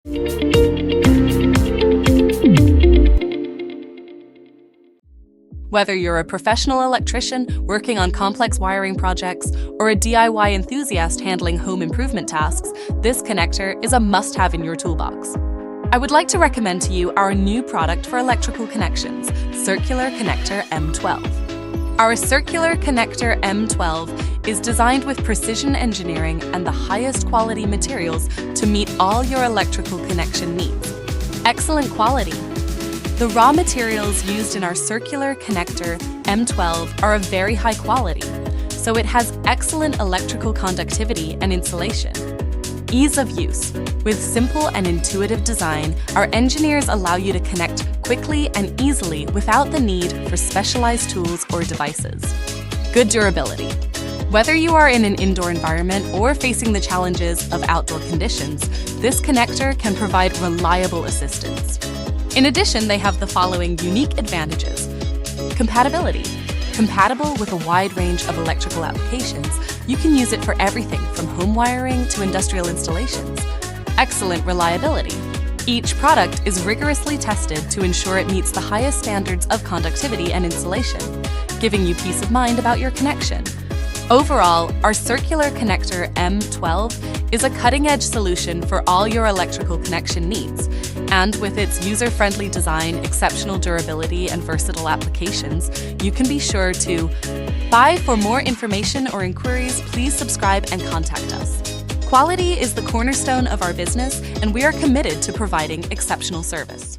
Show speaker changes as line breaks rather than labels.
Whether you're a professional electrician working on complex wiring projects or a DIY enthusiast handling home improvement tasks, this connector is a must-have in your toolbox. I would like to recommend to you our new product for electrical connections, Circular Connector M12. Our Circular Connector M12 is designed with precision engineering and the highest quality materials to meet all your electrical connection needs. Excellent quality. The raw materials used in our Circular Connector M12 are of very high quality, so it has excellent electrical conductivity and insulation. Ease of use. With simple and intuitive design, our engineers allow you to connect quickly and easily without the need for specialized tools or devices. Good durability. Whether you are in an indoor environment or facing the challenges of outdoor conditions, this connector can provide reliable assistance. In addition, they have the following unique advantages. Compatibility. Compatible with a wide range of electrical applications, you can use it for everything from home wiring to industrial installations. Excellent reliability. Each product is rigorously tested to ensure it meets the highest standards of conductivity and insulation, giving you peace of mind about your connection. Overall, our Circular Connector M12 is a cutting-edge solution for all your electrical connection needs, and with its user-friendly design, exceptional durability, and versatile applications, you can be sure to buy. For more information or inquiries, please subscribe and contact us. Quality is the cornerstone of our business, and we are committed to providing exceptional service.